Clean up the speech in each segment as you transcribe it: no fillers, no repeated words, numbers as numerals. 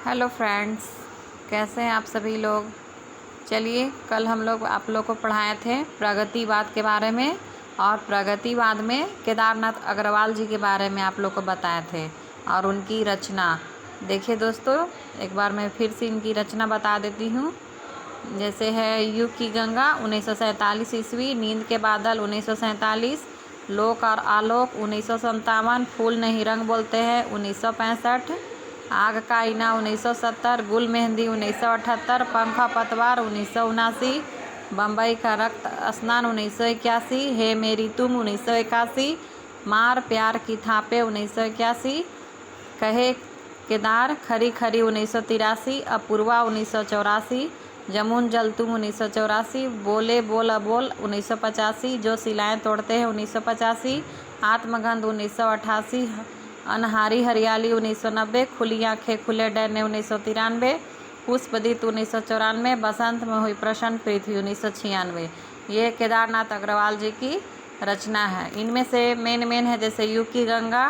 Hello friends, कैसे हैं आप सभी लोग। चलिए, कल हम लोग आप लोग को पढ़ाए थे प्रगतिवाद के बारे में, और प्रगतिवाद में केदारनाथ अग्रवाल जी के बारे में आप लोग को बताए थे और उनकी रचना। देखिए दोस्तों, एक बार मैं फिर से इनकी रचना बता देती हूँ। जैसे है युग की गंगा 1947 ईस्वी, नींद के बादल 1947, लोक और आलोक 1957, फूल नहीं रंग बोलते हैं 1965, आग का आईना 1970, गुल मेहंदी 1978, पंखा पतवार 1979, बम्बई का रक्त स्नान 1981, हे मेरी तुम 1981, मार प्यार की थापे 1981, कहे केदार खरी खरी 1983, अपूर्वा 1984, जमुन जल तुम 1984, बोले बोल अबोल 1985, जो सिलाएं तोड़ते हैं 1985, आत्मगंध 1988, अनहारी हरियाली 1990, खुली आंखें खुले डरने 1993, पुष्पदीप 1994, बसंत में हुई प्रसन्न पृथ्वी 1996। ये केदारनाथ अग्रवाल जी की रचना है। इनमें से मेन है जैसे युग की गंगा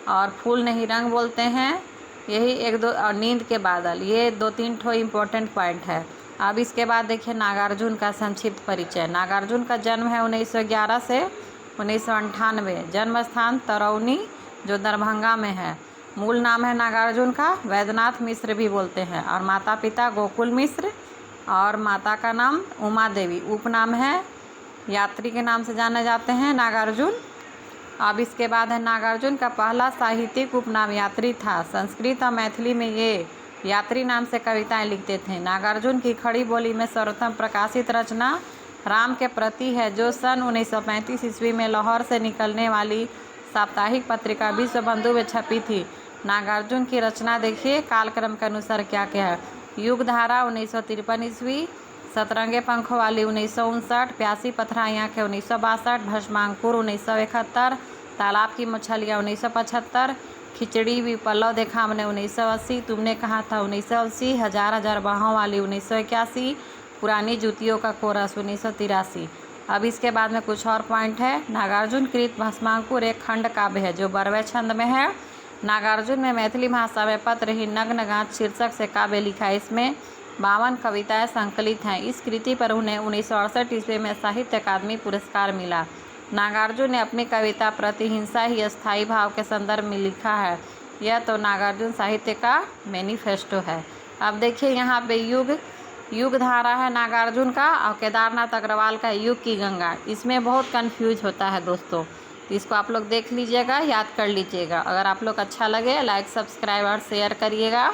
और फूल नहीं रंग बोलते हैं, यही एक दो, और नींद के बादल, ये 2-3 ठो इम्पोर्टेंट पॉइंट है। अब इसके बाद देखिए नागार्जुन का संक्षिप्त परिचय। नागार्जुन का जन्म है 1911 से 1998, जन्म स्थान तरौनी जो दरभंगा में है। मूल नाम है नागार्जुन का वैद्यनाथ मिश्र भी बोलते हैं, और माता पिता गोकुल मिश्र और माता का नाम उमा देवी। उपनाम है यात्री के नाम से जाने जाते हैं नागार्जुन। अब इसके बाद है नागार्जुन का पहला साहित्यिक उपनाम यात्री था। संस्कृत और मैथिली में ये यात्री नाम से कविताएं लिखते थे। नागार्जुन की खड़ी बोली में सर्वप्रथम प्रकाशित रचना राम के प्रति है, जो सन 1935 ईस्वी में लाहौर से निकलने वाली साप्ताहिक पत्रिका विश्व बंधु में छपी थी। नागार्जुन की रचना देखिए कालक्रम के अनुसार क्या क्या है। युगधारा 1953 ईस्वी, सतरंगे पंखों वाली 1959, प्यासी पथराई आँखें 1962, भस्मांकुर 1971, तालाब की मछलियाँ 1975, खिचड़ी भी पल्लव देखा हमने 1980, तुमने कहा था 1980, हजार हजार बाहों वाली 1981, पुरानी जूतियों का कोरस 1983। अब इसके बाद में कुछ और पॉइंट है। नागार्जुन कृत भस्मांकुर एक खंड काव्य है जो बरवे छंद में है। नागार्जुन में मैथिली भाषा में पत्र ही नग्न गाथ शीर्षक से काव्य लिखा है। इसमें 52 कविताएं संकलित हैं। इस कृति पर उन्हें 1968 ईस्वी में साहित्य अकादमी पुरस्कार मिला। नागार्जुन ने अपनी कविता प्रतिहिंसा ही अस्थायी भाव के संदर्भ में लिखा है। यह तो नागार्जुन साहित्य का मैनिफेस्टो है। अब देखिए यहाँ पे युग धारा है नागार्जुन का, और केदारनाथ अग्रवाल का युग की गंगा। इसमें बहुत कंफ्यूज होता है दोस्तों, तो इसको आप लोग देख लीजिएगा, याद कर लीजिएगा। अगर आप लोग अच्छा लगे लाइक सब्सक्राइब और शेयर करिएगा।